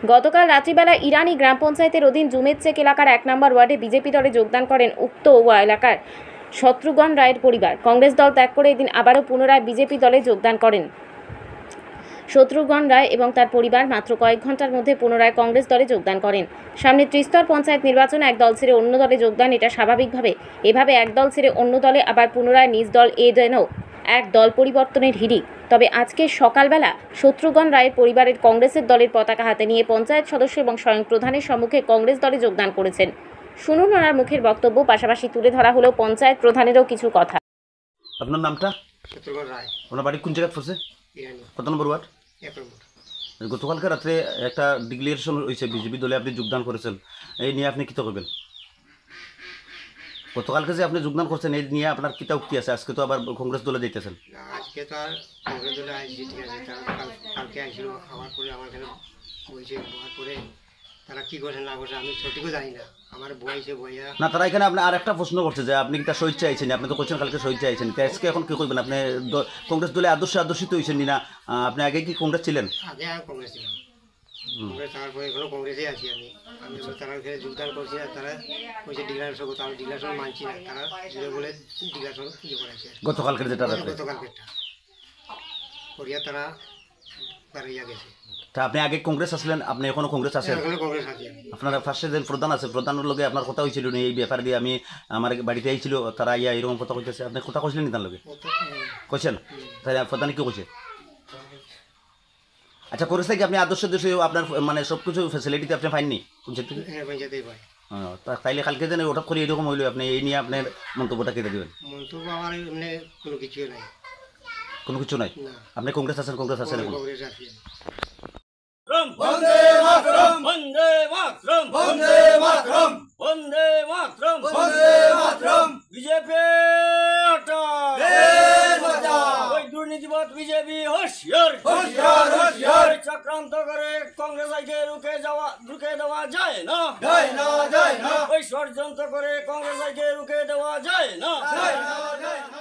গতকাল রাত্রিবেলা ইরানি গ্রাম পঞ্চায়েতের অধীন জুমেদ চেক এলাকার 1 নম্বর ওয়ার্ডে বিজেপি দলে যোগদান করেন উক্ত এলাকার শত্রুঘ্ন রায়ের পরিবার। কংগ্রেস দল ত্যাগ করে এদিন আবারও পুনরায় বিজেপি দলে যোগদান করেন শত্রুঘ্ন রায় এবং তার পরিবার। মাত্র কয়েক ঘন্টার মধ্যে পুনরায় কংগ্রেস দলে যোগদান করেন। সামনে ত্রিস্তর পঞ্চায়েত নির্বাচনে এক দল ছেড়ে অন্য দলে যোগদান এটা স্বাভাবিকভাবে। এভাবে এক দল ছেড়ে অন্য দলে আবার পুনরায় নিজ দল যেন এক দল পরিবর্তনের হিড়িক। তবে আজকে সকালবেলা শত্রুঘ্ন রায়ের পরিবারের কংগ্রেসের দলের পতাকা হাতে নিয়ে পঞ্চায়েত সদস্য এবং স্বয়ং প্রধানের সম্মুখে কংগ্রেস দলে যোগদান করেছেন। শুনুন ওনার মুখের বক্তব্য, পাশাপাশি তুলে ধরা হলো পঞ্চায়েত প্রধানেরও কিছু কথা। আপনার নামটা? শত্রুঘ্ন রায়। আপনার বাড়ি কোন জায়গায় পড়ছে? ইরানি। কত নম্বর ওয়ার্ড? 1 নম্বর। গতকালকে রাত্রে একটা ডিক্লারেশন হয়েছে, বিজেপি দলে আপনি যোগদান করেছেন, এই নিয়ে আপনি কিতা করবেন? গতকালকে যে আপনি যোগদান করছেন এই নিয়ে আপনার কিতা উক্তি আছে? আজকে তো আবার কংগ্রেস দলে যাইতেছেন। আজকে তো আর কংগ্রেস দলে আসছি, ঠিক আছে, তারা কালকে আসছিল, আমার পরে আমার এখানে বলছে, বলার পরে তারা কী করছে না করছে আমি সঠিকও জানি না। আমার বইছে বইয়া না, তারা এখানে আপনি আর একটা প্রশ্ন করছে যে আপনি কিতা শহীদ চাইছেন, আপনি তো করছেন কালকে শহীদ চাইছেন, আজকে এখন কী করবেন? আপনি কংগ্রেস দলে আদর্শিত হয়েছেন না? আপনি আগে কি কংগ্রেস ছিলেন? আগে আমি কংগ্রেস ছিলাম, কংগ্রেস থাকার পরে এখনও কংগ্রেসে আছি আমি। তারা এখানে যোগদান করছি না, তারা বলছে ডিক্লারেশন করতে, আমি ডিক্লারেশন মানছি না, তারা জুড়ে বলে ডিক্লারেশন ইয়ে করেছে গতকালকের যেটা গতকালকেরটা করিয়া তারা দাঁড়িয়ে গেছে। তা আপনি আগে কংগ্রেস আসলেন, আপনি এখনো কংগ্রেস আছেন? কংগ্রেস আছি। আপনার ফার্স্টে যে প্রধান আছে, প্রধানের লগে আপনার কথা হয়েছিল এই ব্যাপার দিয়ে? আমি আমার বাড়িতে আইছিল, তারা ইয়া এরকম কথা কইতেছে, আপনি কথা কইছিলেন তার লগে? কইছেন? তাই প্রধান কি কইছে? আচ্ছা, করেছে কি আপনি আদর্শ দেশে আপনার মানে সব কিছু ফ্যাসিলিটিতে আপনি পাইননি? তাইলে কালকে যেন হঠাৎ করে এরকম হইলো, আপনি এই নিয়ে আপনার মন্তব্যটা কেটে দেবেন? মন্তব্য আমার এমনি কোনো কিছুই নাই। কোনো কিছু নাই? আপনি কংগ্রেস আছেন? কংগ্রেস আছেন এখন? কংগ্রেস আছি। বন্দে মাতরম, বন্দে মাতরম, বন্দে মাতরম, বন্দে মাতরম, বন্দে মাতরম। বিজেপি হটাও, ওই দুর্নীতিবাদ বিজেপি হুঁশিয়ার, হুঁশিয়ার, হুঁশিয়ার। চক্রান্ত করে কংগ্রেস আইকে রুখে দেওয়া যায় না, যায় না, যায় না। ওই ষড়যন্ত্র করে কংগ্রেস আইকে রুখে দেওয়া যায় না, যায় না, যায় না।